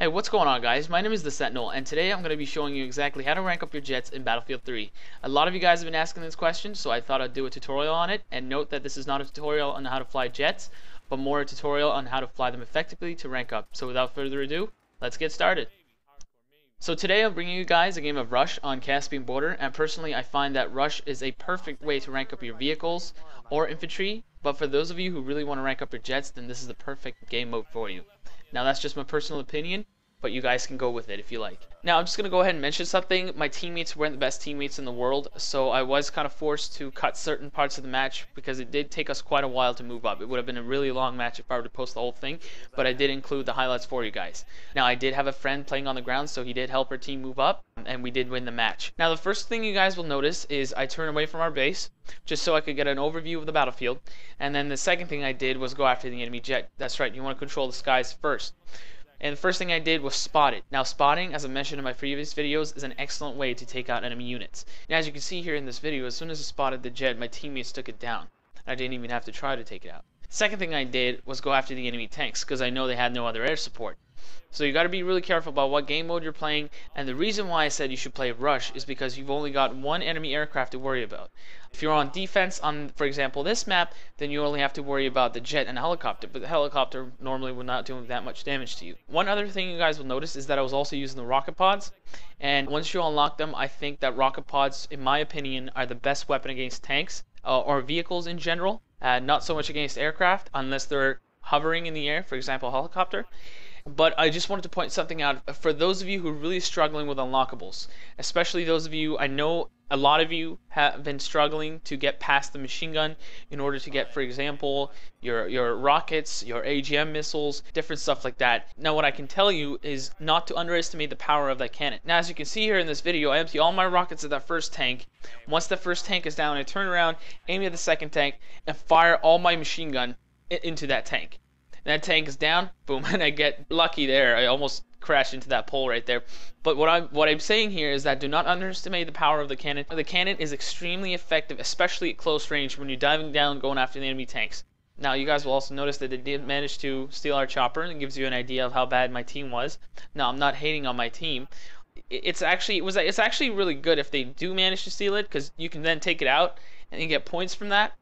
Hey, what's going on, guys? My name is The Sentinel, and today I'm going to be showing you exactly how to rank up your jets in Battlefield 3. A lot of you guys have been asking this question, so I thought I'd do a tutorial on it. And note that this is not a tutorial on how to fly jets, but more a tutorial on how to fly them effectively to rank up. So without further ado, let's get started. So today I'm bringing you guys a game of Rush on Caspian Border, and personally I find that Rush is a perfect way to rank up your vehicles or infantry, but for those of you who really want to rank up your jets, then this is the perfect game mode for you. Now that's just my personal opinion, but you guys can go with it if you like. Now I'm just going to go ahead and mention something. My teammates weren't the best teammates in the world, so I was kind of forced to cut certain parts of the match because it did take us quite a while to move up. It would have been a really long match if I were to post the whole thing, but I did include the highlights for you guys. Now I did have a friend playing on the ground, so he did help our team move up, and we did win the match. Now the first thing you guys will notice is I turned away from our base just so I could get an overview of the battlefield, and then the second thing I did was go after the enemy jet. That's right, you want to control the skies first. And the first thing I did was spot it. Now spotting, as I mentioned in my previous videos, is an excellent way to take out enemy units. And as you can see here in this video, as soon as I spotted the jet, my teammates took it down. I didn't even have to try to take it out. Second thing I did was go after the enemy tanks, because I know they had no other air support. So you got to be really careful about what game mode you're playing, and the reason why I said you should play Rush is because you've only got one enemy aircraft to worry about. If you're on defense on, for example, this map, then you only have to worry about the jet and the helicopter, but the helicopter normally will not do that much damage to you. One other thing you guys will notice is that I was also using the rocket pods, and once you unlock them, I think that rocket pods, in my opinion, are the best weapon against tanks or vehicles in general, not so much against aircraft unless they're hovering in the air, for example, a helicopter. But I just wanted to point something out for those of you who are really struggling with unlockables, especially those of you, I know a lot of you have been struggling to get past the machine gun in order to get, for example, your rockets, your AGM missiles, different stuff like that. Now what I can tell you is not to underestimate the power of that cannon. Now as you can see here in this video, I empty all my rockets at that first tank. Once the first tank is down, I turn around, aim at the second tank, and fire all my machine gun into that tank. That tank is down, boom, and I get lucky there. I almost crashed into that pole right there. But what I'm saying here is that do not underestimate the power of the cannon. The cannon is extremely effective, especially at close range when you're diving down going after the enemy tanks. Now you guys will also notice that they did manage to steal our chopper, and it gives you an idea of how bad my team was. Now I'm not hating on my team. It's actually really good if they do manage to steal it, because you can then take it out and you get points from that.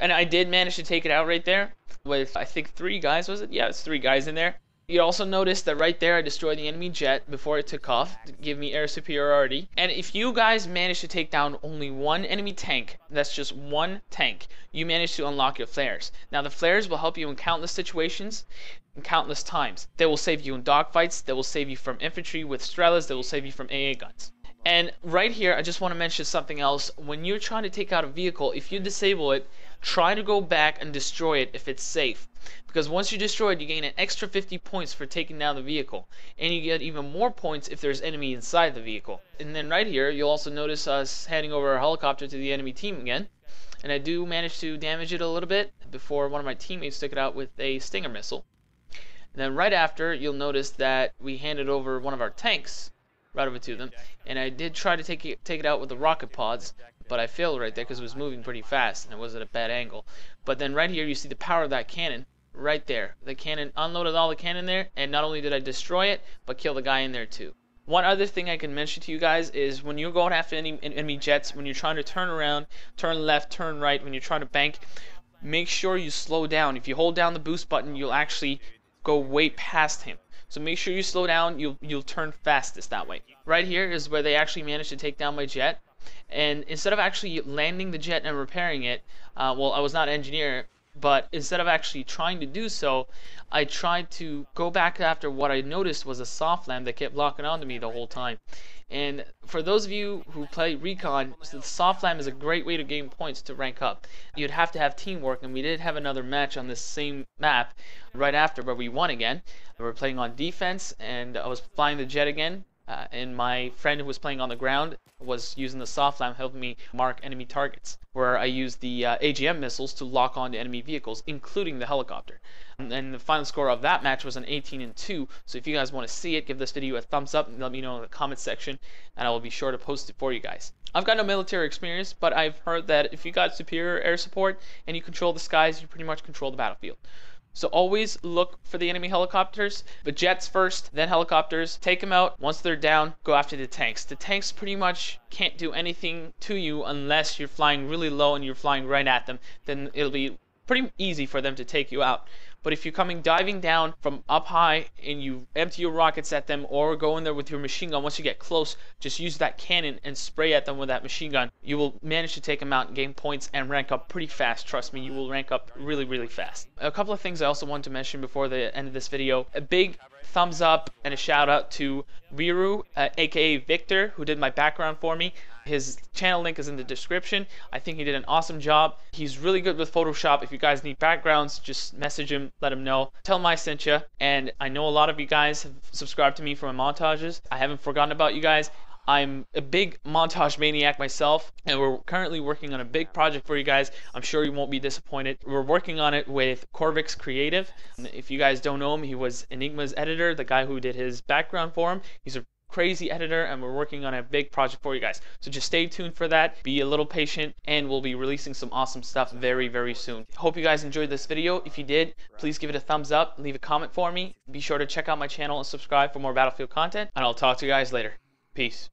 And I did manage to take it out right there with, I think, 3 guys, was it? Yeah, it's 3 guys in there. You also notice that right there I destroyed the enemy jet before it took off to give me air superiority. And if you guys manage to take down only one enemy tank, that's just one tank, you manage to unlock your flares. Now the flares will help you in countless situations and countless times. They will save you in dogfights, they will save you from infantry with Strelas, they will save you from AA guns. And right here, I just want to mention something else. When you're trying to take out a vehicle, if you disable it, try to go back and destroy it if it's safe. Because once you destroy it, you gain an extra 50 points for taking down the vehicle. And you get even more points if there's enemy inside the vehicle. And then right here, you'll also notice us handing over our helicopter to the enemy team again. And I do manage to damage it a little bit before one of my teammates took it out with a Stinger missile. And then right after, you'll notice that we handed over one of our tanks right over to them, and I did try to take it out with the rocket pods, but I failed right there because it was moving pretty fast and it was at a bad angle. But then right here you see the power of that cannon right there. The cannon unloaded all the cannon there, and not only did I destroy it, but kill the guy in there too. One other thing I can mention to you guys is when you're going after enemy jets, when you're trying to turn around, turn left, turn right, when you're trying to bank, make sure you slow down. If you hold down the boost button, you'll actually go way past him. So make sure you slow down, you'll turn fastest that way. Right here is where they actually managed to take down my jet, and instead of actually landing the jet and repairing it, well, I was not an engineer, but instead of actually trying to do so, I tried to go back after what I noticed was a soft lamp that kept locking onto me the whole time. And for those of you who play Recon, the soft lamp is a great way to gain points to rank up. You'd have to have teamwork, and we did have another match on this same map right after where we won again. We were playing on defense, and I was flying the jet again. And my friend who was playing on the ground was using the soft lamp helping me mark enemy targets, where I used the AGM missiles to lock onto enemy vehicles, including the helicopter. And the final score of that match was an 18-2. So if you guys want to see it, give this video a thumbs up and let me know in the comment section, and I will be sure to post it for you guys. I've got no military experience, but I've heard that if you got superior air support and you control the skies, you pretty much control the battlefield. So always look for the enemy helicopters, but jets first, then helicopters. Take them out. Once they're down, go after the tanks. The tanks pretty much can't do anything to you unless you're flying really low and you're flying right at them. Then it'll be pretty easy for them to take you out. But if you're coming diving down from up high and you empty your rockets at them, or go in there with your machine gun, once you get close, just use that cannon and spray at them with that machine gun. You will manage to take them out and gain points and rank up pretty fast. Trust me, you will rank up really, really fast. A couple of things I also want to mention before the end of this video. A big thumbs up and a shout out to Viru, aka Victor, who did my background for me. His channel link is in the description. I think he did an awesome job. He's really good with Photoshop. If you guys need backgrounds, just message him, let him know. Tell him I sent you. And I know a lot of you guys have subscribed to me for my montages. I haven't forgotten about you guys. I'm a big montage maniac myself, and we're currently working on a big project for you guys. I'm sure you won't be disappointed. We're working on it with Corvix Creative. If you guys don't know him, he was Enigma's editor, the guy who did his background for him. He's a crazy editor, and we're working on a big project for you guys. So just stay tuned for that. Be a little patient, and we'll be releasing some awesome stuff very, very soon. Hope you guys enjoyed this video. If you did, please give it a thumbs up, leave a comment for me. Be sure to check out my channel and subscribe for more Battlefield content, and I'll talk to you guys later. Peace.